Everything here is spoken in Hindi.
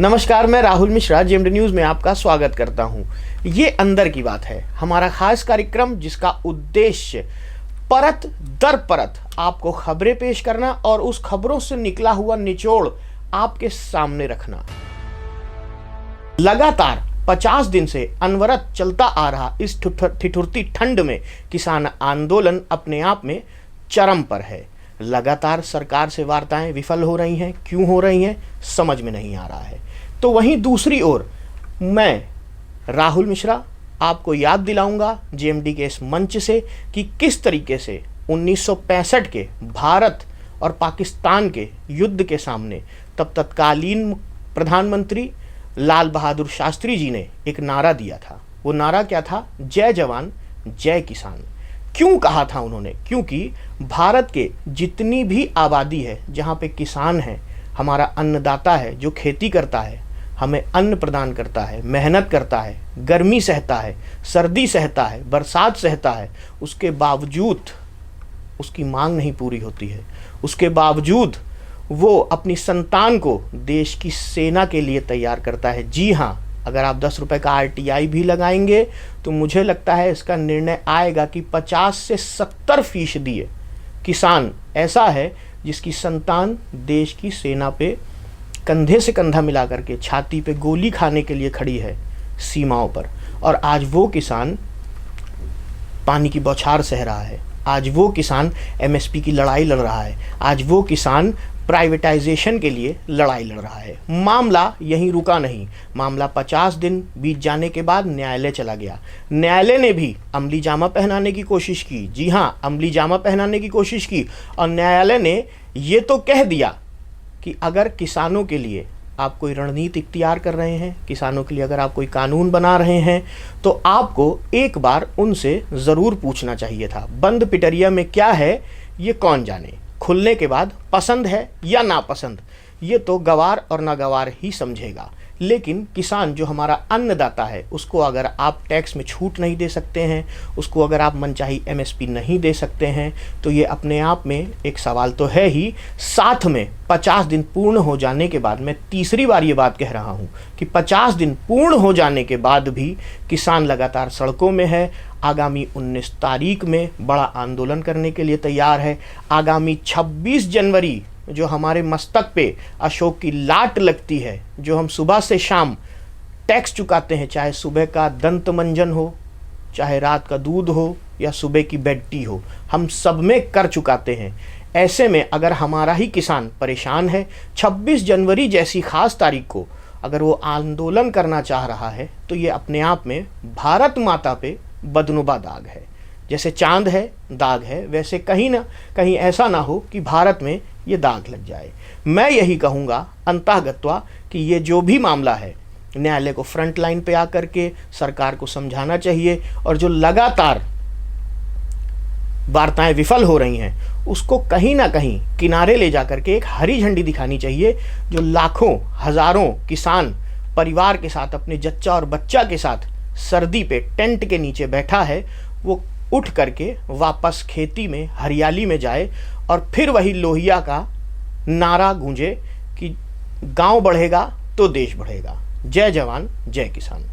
नमस्कार, मैं राहुल मिश्रा जेएमडी न्यूज़ में आपका स्वागत करता हूं। ये अंदर की बात है, हमारा खास कार्यक्रम जिसका उद्देश्य परत दर परत आपको खबरें पेश करना और उस खबरों से निकला हुआ निचोड़ आपके सामने रखना। लगातार 50 दिन से अनवरत चलता आ रहा इस ठिठुरती ठंड में किसान आंदोलन अपने आप में चरम पर है। लगातार सरकार से वार्ताएं विफल हो रही हैं। क्यों हो रही हैं समझ में नहीं आ रहा है। तो वहीं दूसरी ओर मैं राहुल मिश्रा आपको याद दिलाऊंगा जेएमडी के इस मंच से कि किस तरीके से 1965 के भारत और पाकिस्तान के युद्ध के सामने तब तत्कालीन प्रधानमंत्री लाल बहादुर शास्त्री जी ने एक नारा दिया था। वो नारा क्या था? जय जवान जय किसान। क्यों कहा था उन्होंने? क्योंकि भारत के जितनी भी आबादी है जहाँ पे किसान है, हमारा अन्नदाता है, जो खेती करता है, हमें अन्न प्रदान करता है, मेहनत करता है, गर्मी सहता है, सर्दी सहता है, बरसात सहता है, उसके बावजूद उसकी मांग नहीं पूरी होती है। उसके बावजूद वो अपनी संतान को देश की सेना के लिए तैयार करता है। जी हाँ, अगर आप 10 रुपये का RTI भी लगाएंगे तो मुझे लगता है इसका निर्णय आएगा कि 50 से 70% किसान ऐसा है जिसकी संतान देश की सेना पे कंधे से कंधा मिला करके छाती पे गोली खाने के लिए खड़ी है सीमाओं पर। और आज वो किसान पानी की बौछार सह रहा है। आज वो किसान MSP की लड़ाई लड़ रहा है। आज वो किसान प्राइवेटाइजेशन के लिए लड़ाई लड़ रहा है। मामला यहीं रुका नहीं। मामला 50 दिन बीत जाने के बाद न्यायालय चला गया। न्यायालय ने भी अमली जामा पहनाने की कोशिश की। जी हाँ, अमली जामा पहनाने की कोशिश की और न्यायालय ने ये तो कह दिया कि अगर किसानों के लिए आप कोई रणनीति इख्तियार कर रहे हैं, किसानों के लिए अगर आप कोई कानून बना रहे हैं, तो आपको एक बार उनसे ज़रूर पूछना चाहिए था। बंद पिटरिया में क्या है ये कौन जाने। खुलने के बाद पसंद है या नापसंद ये तो गवार और नागवार ही समझेगा। लेकिन किसान जो हमारा अन्नदाता है, उसको अगर आप टैक्स में छूट नहीं दे सकते हैं, उसको अगर आप मनचाही MSP नहीं दे सकते हैं, तो ये अपने आप में एक सवाल तो है ही। साथ में 50 दिन पूर्ण हो जाने के बाद, मैं तीसरी बार ये बात कह रहा हूँ कि 50 दिन पूर्ण हो जाने के बाद भी किसान लगातार सड़कों में है। आगामी 19 तारीख में बड़ा आंदोलन करने के लिए तैयार है। आगामी 26 जनवरी जो हमारे मस्तक पे अशोक की लाट लगती है, जो हम सुबह से शाम टैक्स चुकाते हैं, चाहे सुबह का दंत मंजन हो, चाहे रात का दूध हो या सुबह की बेड टी हो, हम सब में कर चुकाते हैं। ऐसे में अगर हमारा ही किसान परेशान है, 26 जनवरी जैसी ख़ास तारीख को अगर वो आंदोलन करना चाह रहा है, तो ये अपने आप में भारत माता पे बदनुबा दाग है। जैसे चांद है दाग है, वैसे कहीं ना कहीं ऐसा ना हो कि भारत में ये दाग लग जाए। मैं यही कहूँगा अंतःगत्वा कि ये जो भी मामला है, न्यायालय को फ्रंट लाइन पे आकर के सरकार को समझाना चाहिए और जो लगातार वार्ताएं विफल हो रही हैं उसको कहीं ना कहीं किनारे ले जाकर के एक हरी झंडी दिखानी चाहिए। जो लाखों हजारों किसान परिवार के साथ, अपने जच्चा और बच्चा के साथ सर्दी पे टेंट के नीचे बैठा है, वो उठ करके वापस खेती में हरियाली में जाए और फिर वही लोहिया का नारा गूंजे कि गांव बढ़ेगा तो देश बढ़ेगा। जय जवान जय किसान।